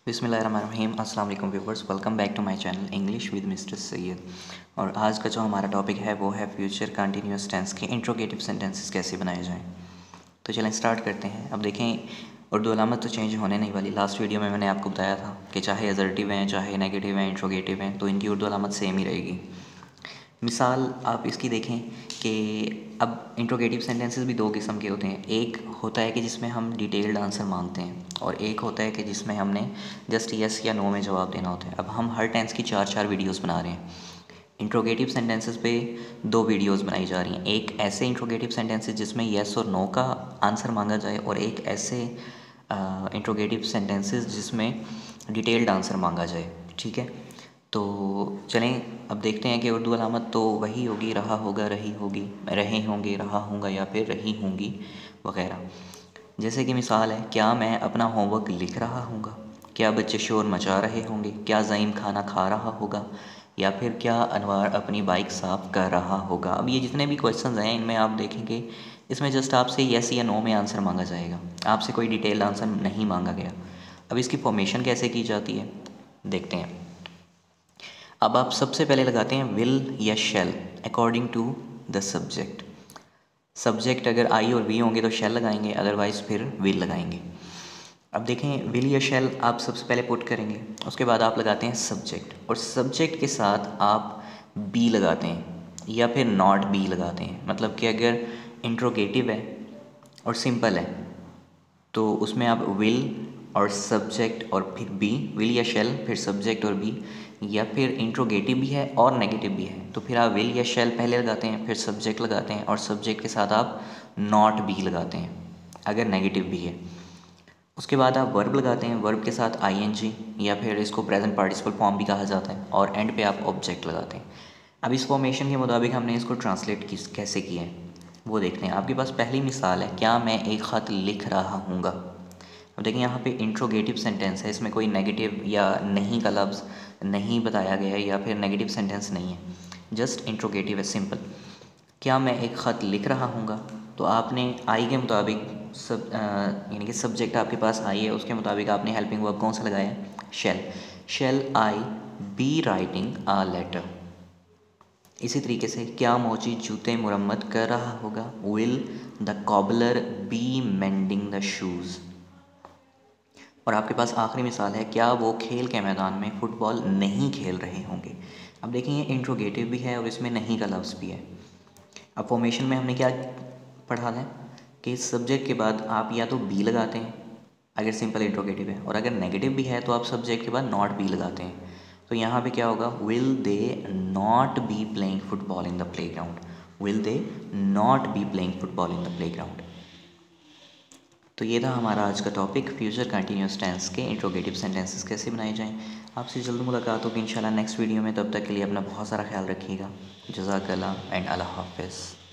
बिस्मिल्लाहिर्रहमानिर्रहीम। अस्सलाम वालेकुम viewers, welcome back to my channel English with mister Syed. और आज का जो हमारा टॉपिक है वो है फ्यूचर कंटिन्यूअस टेंस के इंट्रोगेटिव सेंटेंसेस कैसे बनाए जाएं। तो चलें स्टार्ट करते हैं। अब देखें, उर्दू अलामत तो चेंज होने नहीं वाली। लास्ट वीडियो में मैंने आपको बताया था कि चाहे असर्टिव हैं, चाहे नेगेटिव हैं, इंट्रोगेटिव हैं, तो इनकी उर्दू अलामत सेम ही रहेगी। मिसाल आप इसकी देखें कि अब इंट्रोगेटिव सेंटेंसेस भी दो किस्म के होते हैं। एक होता है कि जिसमें हम डिटेल्ड आंसर मांगते हैं, और एक होता है कि जिसमें हमने जस्ट यस या नो में जवाब देना होता है। अब हम हर टेंस की चार वीडियोस बना रहे हैं। इंट्रोगेटिव सेंटेंसेस पे दो वीडियोस बनाई जा रही हैं। एक ऐसे इंट्रोगेटिव सेंटेंसेस जिसमें येस और नो का आंसर मांगा जाए, और एक ऐसे इंट्रोगेटिव सेंटेंसेस जिसमें डिटेल्ड आंसर मांगा जाए। ठीक है, तो चलें अब देखते हैं कि उर्दू अलामत तो वही होगी, रहा होगा, रही होगी, रहे होंगे, रहा होगा, या फिर रही होंगी वगैरह। जैसे कि मिसाल है, क्या मैं अपना होमवर्क लिख रहा हूँगा, क्या बच्चे शोर मचा रहे होंगे, क्या ज़ईम खाना खा रहा होगा, या फिर क्या अनवार अपनी बाइक साफ़ कर रहा होगा। अब ये जितने भी क्वेश्चंस हैं इनमें आप देखेंगे इसमें जस्ट आपसे येस या नो में आंसर मांगा जाएगा, आपसे कोई डिटेल्ड आंसर नहीं मांगा गया। अब इसकी फॉर्मेशन कैसे की जाती है देखते हैं। अब आप सबसे पहले लगाते हैं विल या shall according to the subject. Subject अगर आई और वी होंगे तो शैल लगाएंगे, अदरवाइज फिर विल लगाएंगे। अब देखें, विल या शैल आप सबसे पहले पुट करेंगे, उसके बाद आप लगाते हैं सब्जेक्ट, और सब्जेक्ट के साथ आप बी लगाते हैं या फिर नॉट बी लगाते हैं। मतलब कि अगर इंट्रोगेटिव है और सिंपल है तो उसमें आप विल और सब्जेक्ट और फिर बी, विल या शैल फिर सब्जेक्ट और बी। या फिर इंट्रोगेटिव भी है और नेगेटिव भी है तो फिर आप विल या शैल पहले लगाते हैं, फिर सब्जेक्ट लगाते हैं, और सब्जेक्ट के साथ आप नॉट बी लगाते हैं अगर नेगेटिव भी है। उसके बाद आप वर्ब लगाते हैं, वर्ब के साथ आईएनजी या फिर इसको प्रेजेंट पार्टिसिपल फॉर्म भी कहा जाता है, और एंड पे आप ऑब्जेक्ट लगाते हैं। अब इस फॉर्मेशन के मुताबिक हमने इसको ट्रांसलेट कैसे किया है वो देखते हैं। आपके पास पहली मिसाल है, क्या मैं एक ख़त लिख रहा हूँगा। अब देखिए, यहाँ पे इंट्रोगेटिव सेंटेंस है, इसमें कोई नेगेटिव या नहीं का लफ्ज़ नहीं बताया गया है, या फिर नेगेटिव सेंटेंस नहीं है, जस्ट इंट्रोगेटिव है, सिंपल। क्या मैं एक ख़त लिख रहा हूँगा, तो आपने आई के मुताबिक यानी कि सब्जेक्ट आपके पास आई है, उसके मुताबिक आपने हेल्पिंग वर्ब कौन सा लगाया है, शैल। शैल आई बी राइटिंग आ लेटर। इसी तरीके से, क्या मोची जूते मुरम्मत कर रहा होगा, will the cobbler be mending the shoes. और आपके पास आखिरी मिसाल है, क्या वो खेल के मैदान में फ़ुटबॉल नहीं खेल रहे होंगे। अब देखें, ये इंट्रोगेटिव भी है और इसमें नहीं का लफ्ज़ भी है। अब फॉर्मेशन में हमने क्या पढ़ा है कि सब्जेक्ट के बाद आप या तो बी लगाते हैं अगर सिंपल इंट्रोगेटिव है, और अगर नेगेटिव भी है तो आप सब्जेक्ट के बाद नॉट बी लगाते हैं। तो यहाँ पे क्या होगा, will they not be playing football in the play ground, will they not be playing football in the play ground. तो ये था हमारा आज का टॉपिक, फ्यूचर कंटिन्यूअस टेंस के इंट्रोगेटिव सेंटेंसेस कैसे बनाए जाएं। आपसे जल्द मुलाकात होगी इंशाल्लाह नेक्स्ट वीडियो में। तब तक के लिए अपना बहुत सारा ख्याल रखिएगा। जज़ाकल्लाह एंड अल्लाह हाफ़िज़।